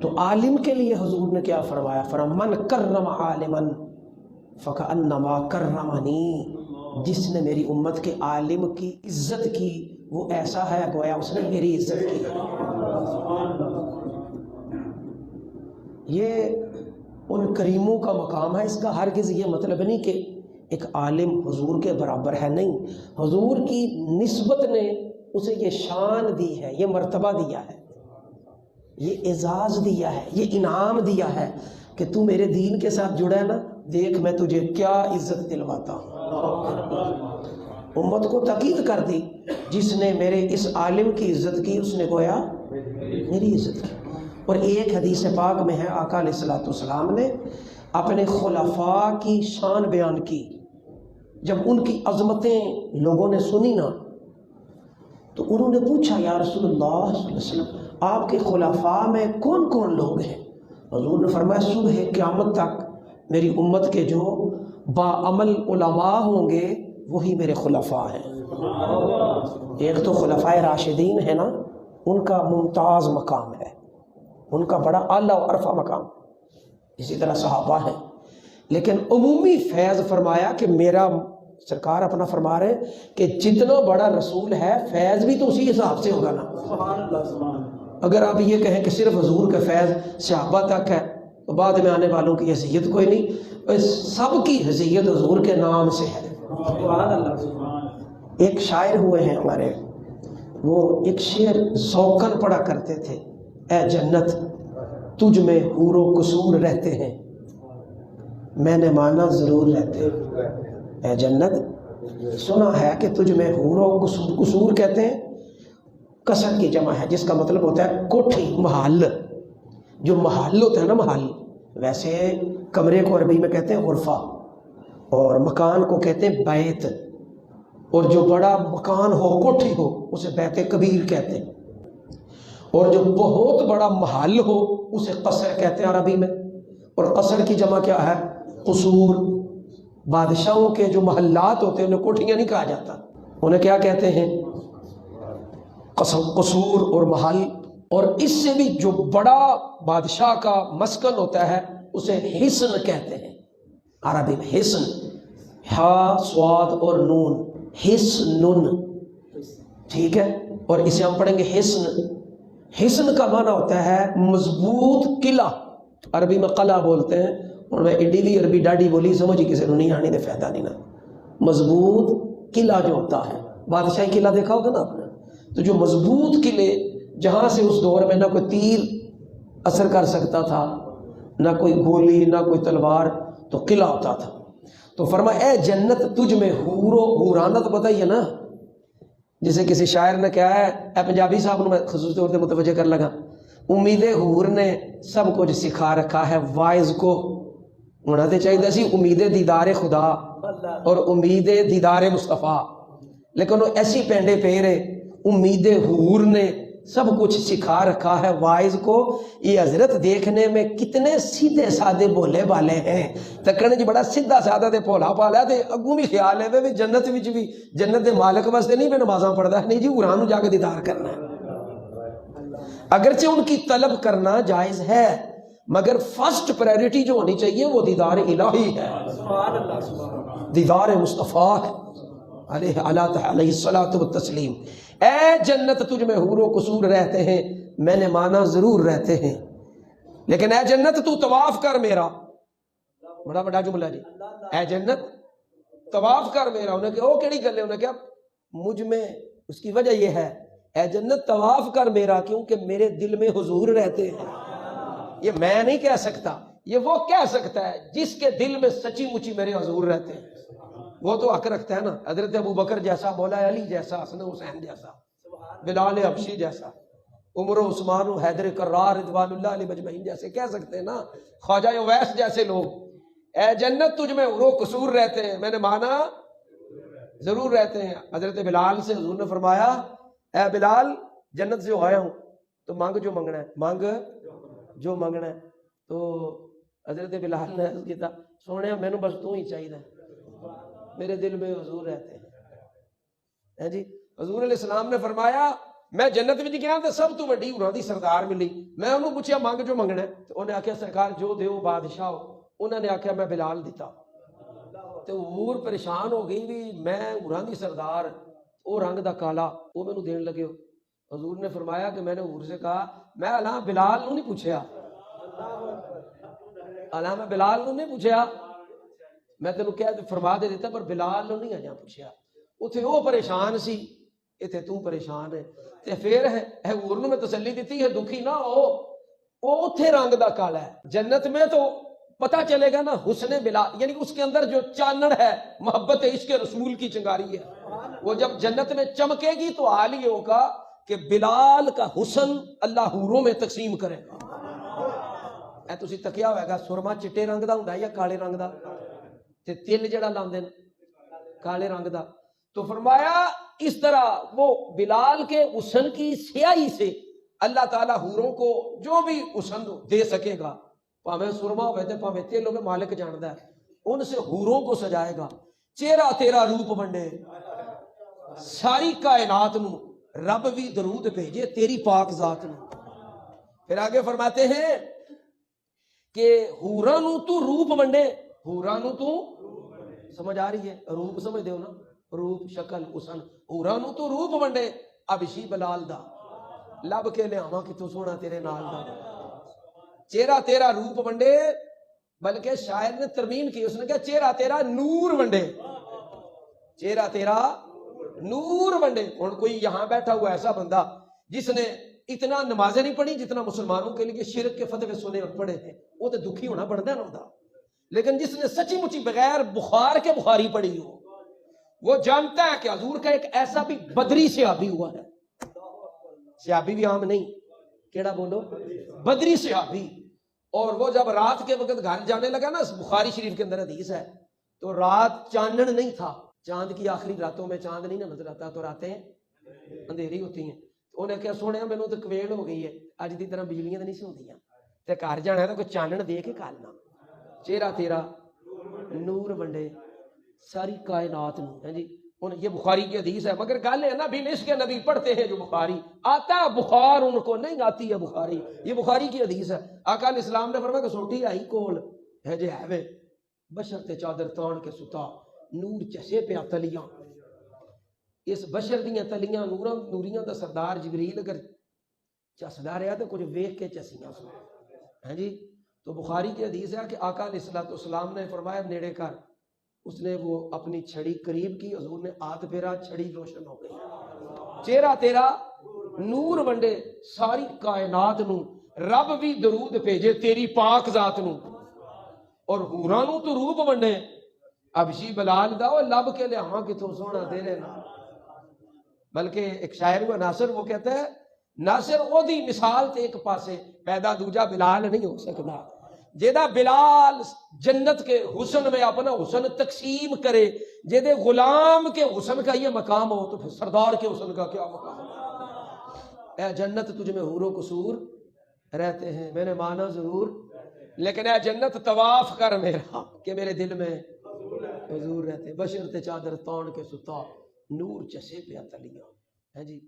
تو عالم کے لیے حضور نے کیا فرمایا؟ فرمایا من کرم عالما فکأنما کرمنی، جس نے میری امت کے عالم کی عزت کی وہ ایسا ہے گویا اس نے میری عزت کی۔ یہ ان کریموں کا مقام ہے۔ اس کا ہرگز یہ مطلب نہیں کہ ایک عالم حضور کے برابر ہے، نہیں، حضور کی نسبت نے اسے یہ شان دی ہے، یہ مرتبہ دیا ہے، یہ اعزاز دیا ہے، یہ انعام دیا ہے کہ تو میرے دین کے ساتھ جڑا ہے نا، دیکھ میں تجھے کیا عزت دلواتا ہوں۔ امت کو تاکید کر دی، جس نے میرے اس عالم کی عزت کی اس نے گویا میری عزت کی۔ اور ایک حدیث پاک میں ہے آقا علیہ الصلوۃ والسلام نے اپنے خلفاء کی شان بیان کی۔ جب ان کی عظمتیں لوگوں نے سنی نا تو انہوں نے پوچھا یا رسول اللہ صلی اللہ علیہ وسلم آپ کے خلفاء میں کون کون لوگ ہیں؟ حضور نے فرمایا صبح قیامت تک میری امت کے جو باعمل علماء ہوں گے وہی میرے خلفاء ہیں۔ ایک تو خلفاء راشدین ہے نا، ان کا ممتاز مقام ہے، ان کا بڑا اعلیٰ و عرفہ مقام، اسی طرح صحابہ ہیں، لیکن عمومی فیض فرمایا کہ میرا سرکار اپنا فرما رہے ہیں کہ جتنا بڑا رسول ہے فیض بھی تو اسی حساب سے ہوگا نا۔ اگر آپ یہ کہیں کہ صرف حضور کا فیض صحابہ تک ہے تو بعد میں آنے والوں کی حیثیت کوئی نہیں، سب کی حیثیت حضور کے نام سے ہے۔ ایک شاعر ہوئے ہیں ہمارے، وہ ایک شعر ذوقاً پڑھا کرتے تھے، اے جنت تجھ میں حور و قصور رہتے ہیں، میں نے مانا ضرور رہتے ہیں۔ اے جنت سنا ہے کہ تجھ میں حور و قصور، قصور کہتے ہیں قصر کی جمع ہے جس کا مطلب ہوتا ہے کوٹھی، محل، جو محل ہوتا ہے نا، محل، ویسے کمرے کو عربی میں کہتے ہیں غرفہ، اور مکان کو کہتے ہیں بیت، اور جو بڑا مکان ہو، کوٹھی ہو، اسے بیت کبیر کہتے ہیں، اور جو بہت بڑا محل ہو اسے قصر کہتے ہیں عربی میں۔ اور قصر کی جمع کیا ہے؟ قصور۔ بادشاہوں کے جو محلات ہوتے ہیں انہیں کوٹھیاں نہیں کہا جاتا، انہیں کیا کہتے ہیں؟ قصور اور محل۔ اور اس سے بھی جو بڑا بادشاہ کا مسکن ہوتا ہے اسے حصن کہتے ہیں عربی میں، حصن، ہا صاد اور نون، حصن، ٹھیک ہے؟ اور اسے ہم پڑھیں گے حصن۔ حصن کا معنی ہوتا ہے مضبوط قلعہ، عربی میں قلعہ بولتے ہیں، اور میں ایڈیلی عربی ڈاڈی بولی سمجھی کسی نے نہیں آنی دے فائدہ نہیں نا۔ مضبوط قلعہ جو ہوتا ہے، بادشاہی قلعہ دیکھا ہوگا نا آپ نے، تو جو مضبوط قلعے جہاں سے اس دور میں نہ کوئی تیر اثر کر سکتا تھا، نہ کوئی گولی، نہ کوئی تلوار، تو قلعہ ہوتا تھا۔ تو فرمایا اے جنت تجھ میں حور و حورانت بتائیے نا، جسے کسی شاعر نے کہا ہے، اے پنجابی صاحب نے میں خصوصی طور سے متوجہ کر لگا، امید حور نے سب کچھ سکھا رکھا ہے وائز کو، ہونا تو چاہیے سی امید دیدار خدا اور امید دیدار مصطفیٰ، لیکن وہ ایسی پینڈے پہ رہے، امید حور نے سب کچھ سکھا رکھا ہے وائز کو۔ یہ حضرت دیکھنے میں کتنے سیدھے سادے بولے والے ہیں، تکنے جی بڑا سیدھا سادہ تے بھولا پالا تے اگوں بھی خیال ہے بھی جنت وچ بھی جنت دے مالک واسطے نہیں میں نمازاں پڑھدا، نہیں جی قرآن جا کے دیدار کرنا ہے۔ اگرچہ ان کی طلب کرنا جائز ہے مگر فرسٹ پرائرٹی جو ہونی چاہیے وہ دیدار الہی ہے، دیدار مصطفیٰ ہے علیہ الصلاۃ والتسلیم۔ اے جنت تجھ میں حور و قصور رہتے ہیں، میں نے مانا ضرور رہتے ہیں، لیکن اے جنت تو طواف کر میرا، بڑا بڑا جملہ جی، اے جنت طواف کر میرا۔ انہیں کہ وہ کیڑی گل ہے؟ انہیں کہا مجھ میں، اس کی وجہ یہ ہے اے جنت طواف کر میرا کیونکہ میرے دل میں حضور رہتے ہیں۔ یہ میں نہیں کہہ سکتا، یہ وہ کہہ سکتا ہے جس کے دل میں سچی مچی میرے حضور رہتے ہیں، وہ تو حق رکھتا ہے نا۔ حضرت ابو بکر جیسا، مولا علی جیسا، حسن حسین جیسا، بلال حبشی جیسا، عمر و عثمان و حیدر کرار رضوان اللہ علیہ مجمعین جیسے کہہ سکتے ہیں نا، خواجہ اویس جیسے لوگ۔ اے جنت تجھ میں حور و قصور رہتے ہیں، میں نے مانا ضرور رہتے ہیں۔ حضرت بلال سے حضور نے فرمایا اے بلال جنت سے آیا ہوں تو مانگ جو منگنا ہے، مانگ جو منگنا ہے۔ تو حضرت بلال نے عرض کیا سونے میں نے بس تو ہی چاہیے، میرے دل میں حضور رہتے ہیں۔ جی حضور علیہ السلام نے فرمایا میں جنت میں گیا تو سب تو وڈی ہوراں دی سردار ملی. میں انہوں پوچھا منگ جو منگنا ہے, تو انہیں آخیا سرکار جو دیو بادشاہ ہو. انہوں نے آخیا میں بلال دیتا. تو حور پریشان ہو گئی بھی میں ہوراں دی سردار, وہ رنگ دا کالا, وہ مینوں دین لگے ہو. حضور نے فرمایا کہ میں نے حور سے کہا میں اللہ بلال نو نہیں پوچھیا, اللہ میں بلال نو نہیں پوچھیا, میں تینوں کہہ فرما دے دیتا پر بلال نو نہیں آجا پوچھیا. اتھے وہ پریشان سی, اتھے تو پریشان ہے. تے پھر حور نو میں تسلی دیتی ہے دکھی نہ ہو, وہ اتھے رنگ دا کالا ہے. جنت میں تو پتہ چلے گا نا حسن بلال, یعنی اس کے اندر جو چانن ہے محبت عشق رسول کی چنگاری ہے, وہ جب جنت میں چمکے گی تو حال یہ ہوگا کہ بلال کا حسن اللہ حوروں میں تقسیم کرے گا. اے تسی تکیا ہوئے گا سرما چٹے رنگ دا ہوندا یا کالے رنگ دا, تے تل جڑا لاندے کالے رنگ دا. تو فرمایا اس طرح وہ بلال کے حسن کی سیاہی سے اللہ تعالیٰ حوروں کو جو بھی حسن دے سکے گا, پاویں سرما ہوئے تے پاویں تل ہوئے, مالک جاندا ہے, ان سے حوروں کو سجائے گا. چہرہ تیرا روپ بنڈے ساری کائنات نو, رب بھی درود بھیجے تیری پاک ذات نو. پھر آگے فرماتے ہیں کہ حوراں نو تو روپ بنڈے, حوراں نو تو سمجھ آ رہی ہے, روپ سمجھ دے ہو نا, روپ شکل حسن, حوراں نو تو روپ بنڈے ابشی بلال دا, لب کے لیاواں کہ تو سونا تیرے نال دا. چہرہ تیرا روپ بنڈے, بلکہ شاعر نے ترمیم کی, اس نے کہا چہرہ تیرا نور بنڈے, چہرہ تیرا نور بنڈے. اور کوئی یہاں بیٹھا ہوا ایسا بندہ جس نے اتنا نمازیں نہیں پڑھی جتنا مسلمانوں کے لیے شرک کے فتوے سنے اور پڑھے تھے, وہ تو دکھی ہونا پڑتا ہے نا ہوتا. لیکن جس نے سچی مچی بغیر بخار کے بخاری پڑھی ہو, وہ جانتا ہے کہ حضور کا ایک ایسا بھی بدری صحابی ہوا ہے. صحابی بھی عام نہیں, کیڑا بولو, بدری صحابی. اور وہ جب رات کے وقت گھر جانے لگا نا, بخاری شریف کے اندر حدیث ہے, تو رات چانن نہیں تھا, چاند کی آخری راتوں میں چاند نہیں نہ نظر آتا, تو راتیں اندھیری ہوتی ہیں. انہیں کیا سونے مینوں تو کویل ہو گئی ہے, اج دی طرح بجلیاں تو نہیں سی ہوندیاں, تے گھر جانا ہے تو کوئی چانن دے کے کالنا. چہرہ تیرا نور بنڈے ساری کائنات میں جی. یہ بخاری کی حدیث ہے, مگر گل ہے نا بھی عشق نبی پڑھتے ہیں جو بخاری آتا ہے, بخار ان کو نہیں آتی ہے بخاری. یہ بخاری کی حدیث ہے. آقا علیہ السلام نے فرمایا کہ سوٹی آئی کول ہے جے ہے بشر تے چادر تان کے ستا, نور چسے پیا تلیاں, اس بشر دیاں تلیاں نوراں نوریاں دا سردار جبریل اگر چسدا رہا تو کچھ ویکھ کے چسیاں سو ہیں جی. تو بخاری کی حدیث ہے کہ آقا علیہ السلام نے فرمایا نیڑے کر, اس نے وہ اپنی چھڑی قریب کی, حضور نے ہاتھ پھیرا, چھڑی روشن ہو گئی. چہرہ تیرا نور بنڈے ساری کائنات نو, رب بھی درود بھیجے تیری پاک ذات نو. اور حوراں نو تو روپ بنڈے ابشی بلال دا, وہ لب کے لیاواں کتوں سونا تیرے نال. بلکہ ایک شاعر ہوا ناصر, وہ کہتا ہے ناصر او دی مثال تے ایک پاسے پیدا دوجا بلال نہیں ہو سکتا. جیدہ بلال جنت کے حسن میں اپنا حسن تقسیم کرے, جیدے غلام کے حسن کا یہ مقام ہو, تو پھر سردار کے حسن کا کیا مقام ہو. اے جنت تجھ میں حور و قصور رہتے ہیں, میں نے مانا ضرور, لیکن اے جنت طواف کر میرا کہ میرے دل میں حضور رہتے. بشر تے چادر تان کے ستا, نور چسے پیا تلیاں ہے جی.